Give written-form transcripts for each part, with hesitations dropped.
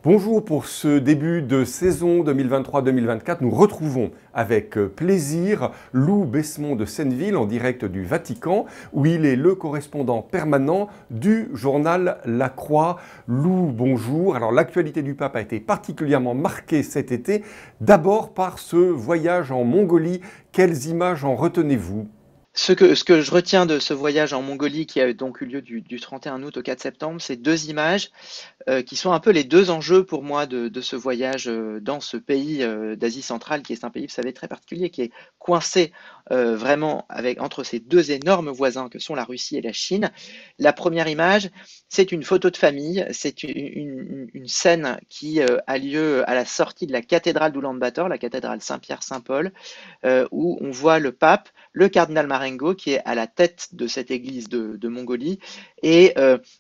Bonjour, pour ce début de saison 2023-2024, nous retrouvons avec plaisir Lou Besmond de Senneville en direct du Vatican, où il est le correspondant permanent du journal La Croix. Lou, bonjour. Alors l'actualité du pape a été particulièrement marquée cet été, d'abord par ce voyage en Mongolie. Quelles images en retenez-vous ? Ce que je retiens de ce voyage en Mongolie qui a donc eu lieu du 31 août au 4 septembre, c'est deux images qui sont un peu les deux enjeux pour moi de ce voyage dans ce pays d'Asie centrale, qui est un pays, vous savez, très particulier, qui est coincé vraiment entre ces deux énormes voisins que sont la Russie et la Chine. La première image, c'est une photo de famille, c'est une scène qui a lieu à la sortie de la cathédrale d'Oulan-Bator, la cathédrale Saint-Pierre-Saint-Paul, où on voit le pape, le cardinal Marengo, qui est à la tête de cette église de Mongolie, et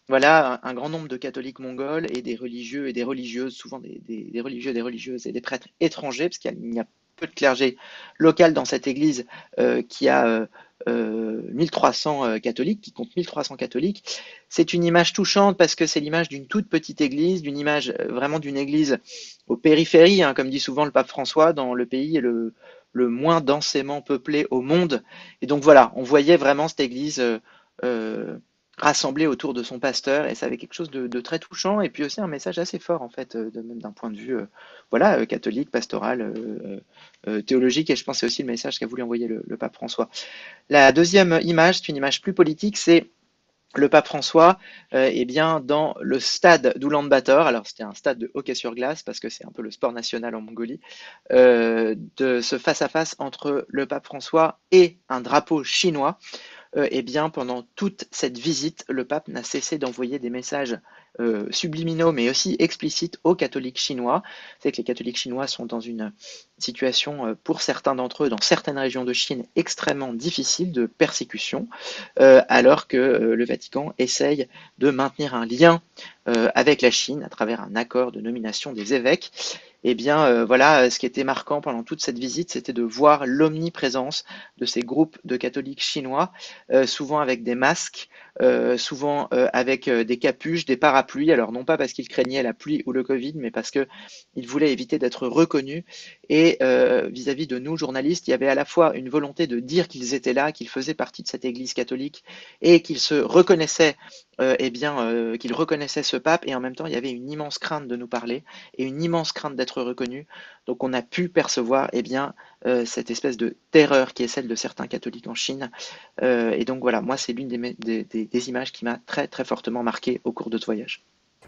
voilà un grand nombre de catholiques mongols et des religieux et des religieuses, souvent des religieux et des religieuses et des prêtres étrangers, parce qu'il y a peu de clergé local dans cette église qui a 1300 catholiques, qui compte 1300 catholiques. C'est une image touchante parce que c'est l'image d'une toute petite église, d'une image vraiment d'une église aux périphéries, hein, comme dit souvent le pape François, dans le pays le moins densément peuplé au monde. Et donc voilà, on voyait vraiment cette église rassemblée autour de son pasteur, et ça avait quelque chose de très touchant, et puis aussi un message assez fort en fait, même d'un point de vue voilà, catholique, pastoral, théologique, et je pense que c'est aussi le message qu'a voulu envoyer le pape François. La deuxième image, c'est une image plus politique, c'est le pape François est bien dans le stade d'Oulan-Bator. Alors c'était un stade de hockey sur glace parce que c'est un peu le sport national en Mongolie, de ce face-à-face entre le pape François et un drapeau chinois. Eh bien, pendant toute cette visite, le pape n'a cessé d'envoyer des messages subliminaux, mais aussi explicites aux catholiques chinois. C'est que les catholiques chinois sont dans une situation, pour certains d'entre eux, dans certaines régions de Chine, extrêmement difficile de persécution, alors que le Vatican essaye de maintenir un lien avec la Chine à travers un accord de nomination des évêques. Eh bien, voilà, ce qui était marquant pendant toute cette visite, c'était de voir l'omniprésence de ces groupes de catholiques chinois, souvent avec des masques, souvent avec des capuches, des parapluies. Alors non pas parce qu'ils craignaient la pluie ou le Covid, mais parce qu'ils voulaient éviter d'être reconnus. Et vis-à-vis de nous, journalistes, il y avait à la fois une volonté de dire qu'ils étaient là, qu'ils faisaient partie de cette Église catholique et qu'ils se reconnaissaient, qu'ils reconnaissaient ce pape. Et en même temps, il y avait une immense crainte de nous parler et une immense crainte d'être reconnus. Donc on a pu percevoir cette espèce de terreur qui est celle de certains catholiques en Chine. Et donc voilà, moi c'est l'une des images qui m'a très très fortement marqué au cours de ce voyage.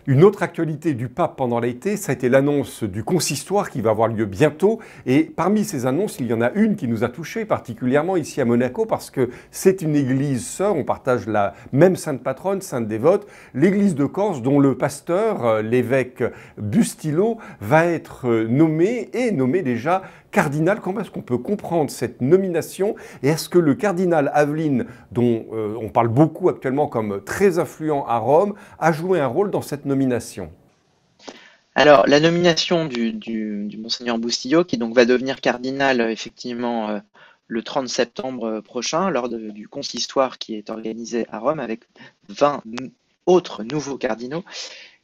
Une autre actualité du pape pendant l'été, ça a été l'annonce du consistoire qui va avoir lieu bientôt. Et parmi ces annonces, il y en a une qui nous a touchés particulièrement ici à Monaco parce que c'est une église sœur, on partage la même sainte patronne, sainte dévote, l'église de Corse dont le pasteur, l'évêque Bustillo, va être nommé et nommé déjà cardinal. Comment est-ce qu'on peut comprendre cette nomination et est-ce que le cardinal Aveline, dont on parle beaucoup actuellement comme très influent à Rome, a joué un rôle dans cette nomination? Alors la nomination du monseigneur Bustillo, qui donc va devenir cardinal effectivement le 30 septembre prochain, lors du consistoire qui est organisé à Rome avec 20 autres nouveaux cardinaux,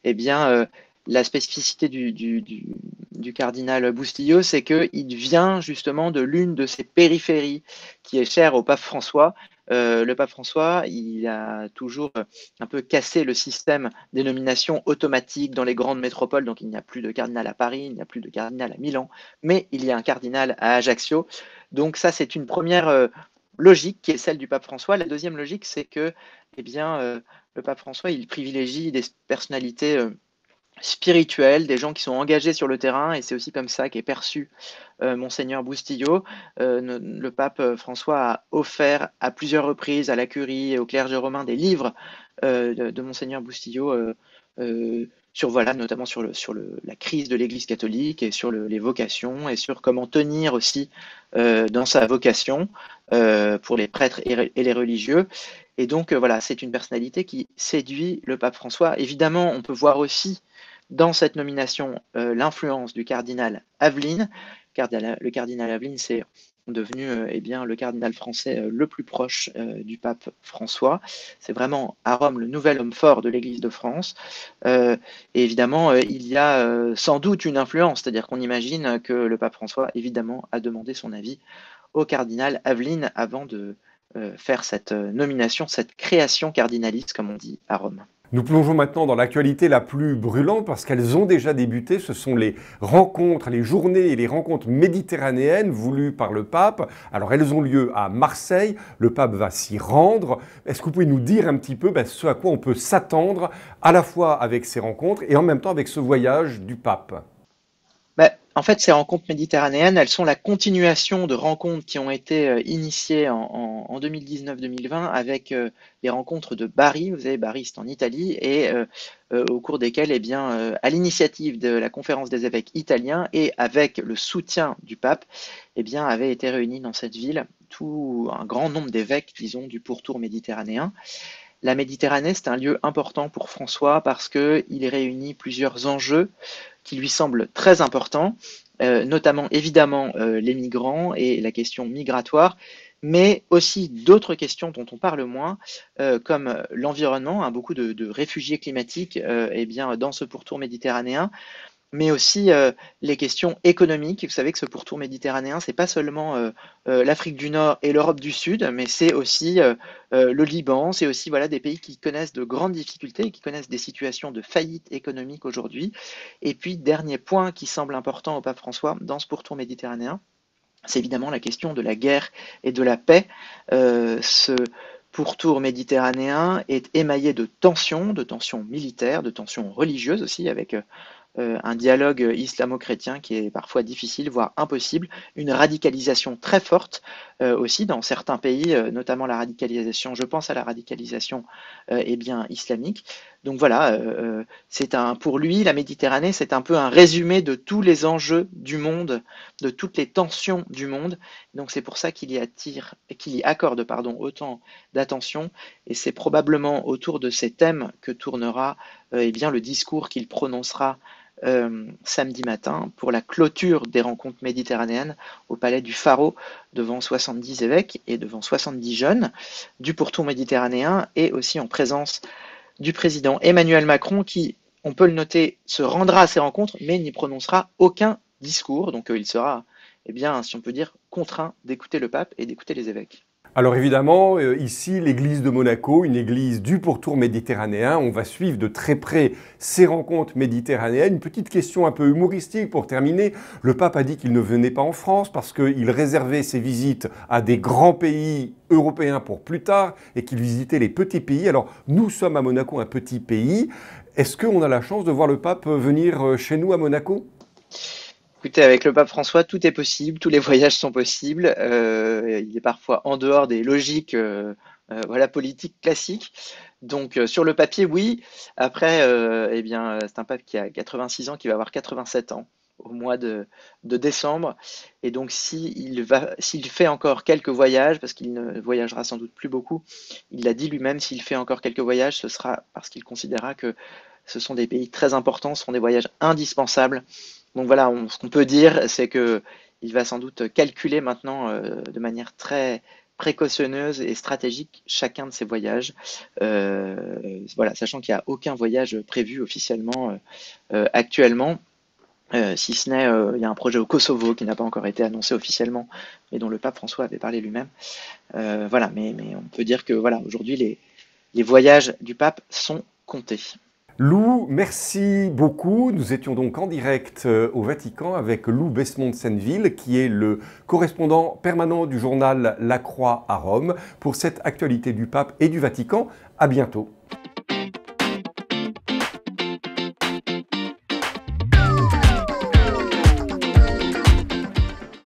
eh bien, la spécificité du cardinal Bustillo, c'est qu'il vient justement de l'une de ces périphéries qui est chère au pape François. Le pape François, il a toujours un peu cassé le système des nominations automatiques dans les grandes métropoles, donc il n'y a plus de cardinal à Paris, il n'y a plus de cardinal à Milan, mais il y a un cardinal à Ajaccio. Donc ça, c'est une première logique qui est celle du pape François. La deuxième logique, c'est que eh bien, le pape François, il privilégie des personnalités spirituelles, des gens qui sont engagés sur le terrain, et c'est aussi comme ça qu'est perçu monseigneur Bustillo. Le pape François a offert à plusieurs reprises à la curie et au clergé romain des livres de monseigneur Bustillo sur voilà, notamment la crise de l'Église catholique et sur les vocations et sur comment tenir aussi dans sa vocation pour les prêtres et les religieux. Et donc voilà, c'est une personnalité qui séduit le pape François. Évidemment, on peut voir aussi dans cette nomination l'influence du cardinal Aveline. Le cardinal Aveline, c'est devenu eh bien, le cardinal français le plus proche du pape François. C'est vraiment à Rome le nouvel homme fort de l'Église de France. Et évidemment, il y a sans doute une influence, c'est-à-dire qu'on imagine que le pape François, évidemment, a demandé son avis au cardinal Aveline avant de faire cette nomination, cette création cardinaliste, comme on dit à Rome. Nous plongeons maintenant dans l'actualité la plus brûlante parce qu'elles ont déjà débuté. Ce sont les rencontres, les journées et les rencontres méditerranéennes voulues par le pape. Alors elles ont lieu à Marseille, le pape va s'y rendre. Est-ce que vous pouvez nous dire un petit peu ce à quoi on peut s'attendre à la fois avec ces rencontres et en même temps avec ce voyage du pape? En fait, ces rencontres méditerranéennes, elles sont la continuation de rencontres qui ont été initiées en 2019-2020 avec les rencontres de Bari. Vous savez, Bari, c'est en Italie, et au cours desquelles, eh bien, à l'initiative de la conférence des évêques italiens et avec le soutien du pape, eh bien, avaient été réunis dans cette ville tout un grand nombre d'évêques, disons, du pourtour méditerranéen. La Méditerranée, c'est un lieu important pour François parce qu'il réunit plusieurs enjeux qui lui semblent très importants, notamment évidemment les migrants et la question migratoire, mais aussi d'autres questions dont on parle moins, comme l'environnement, beaucoup de réfugiés climatiques eh bien, dans ce pourtour méditerranéen, mais aussi les questions économiques. Vous savez que ce pourtour méditerranéen, c'est pas seulement l'Afrique du Nord et l'Europe du Sud, mais c'est aussi le Liban, c'est aussi voilà, des pays qui connaissent de grandes difficultés, qui connaissent des situations de faillite économique aujourd'hui. Et puis, dernier point qui semble important au pape François dans ce pourtour méditerranéen, c'est évidemment la question de la guerre et de la paix. Ce pourtour méditerranéen est émaillé de tensions militaires, de tensions religieuses aussi, avec un dialogue islamo-chrétien qui est parfois difficile, voire impossible, une radicalisation très forte aussi dans certains pays, notamment la radicalisation, je pense à la radicalisation eh bien, islamique. Donc voilà, pour lui, la Méditerranée, c'est un peu un résumé de tous les enjeux du monde, de toutes les tensions du monde. Donc c'est pour ça qu'il y accorde autant d'attention, et c'est probablement autour de ces thèmes que tournera eh bien, le discours qu'il prononcera samedi matin pour la clôture des rencontres méditerranéennes au palais du Pharo devant 70 évêques et devant 70 jeunes du pourtour méditerranéen, et aussi en présence du président Emmanuel Macron qui, on peut le noter, se rendra à ces rencontres mais n'y prononcera aucun discours. Donc il sera, eh bien, si on peut dire, contraint d'écouter le pape et d'écouter les évêques. Alors évidemment, ici, l'église de Monaco, une église du pourtour méditerranéen. On va suivre de très près ces rencontres méditerranéennes. Une petite question un peu humoristique pour terminer. Le pape a dit qu'il ne venait pas en France parce qu'il réservait ses visites à des grands pays européens pour plus tard et qu'il visitait les petits pays. Alors nous sommes à Monaco, un petit pays. Est-ce qu'on a la chance de voir le pape venir chez nous à Monaco ? Écoutez, avec le pape François, tout est possible, tous les voyages sont possibles. Il est parfois en dehors des logiques voilà, politiques classiques. Donc sur le papier, oui. Après, eh bien, c'est un pape qui a 86 ans, qui va avoir 87 ans au mois de décembre. Et donc s'il fait encore quelques voyages, parce qu'il ne voyagera sans doute plus beaucoup, il l'a dit lui-même, s'il fait encore quelques voyages, ce sera parce qu'il considérera que ce sont des pays très importants, ce sont des voyages indispensables. Donc voilà, ce qu'on peut dire, c'est que il va sans doute calculer maintenant de manière très précautionneuse et stratégique chacun de ses voyages. Voilà, sachant qu'il n'y a aucun voyage prévu officiellement actuellement, si ce n'est il y a un projet au Kosovo qui n'a pas encore été annoncé officiellement, mais dont le pape François avait parlé lui-même. Voilà, mais on peut dire que voilà, aujourd'hui les voyages du pape sont comptés. Lou, merci beaucoup. Nous étions donc en direct au Vatican avec Lou Besmond-Senneville, qui est le correspondant permanent du journal La Croix à Rome, pour cette actualité du pape et du Vatican. À bientôt.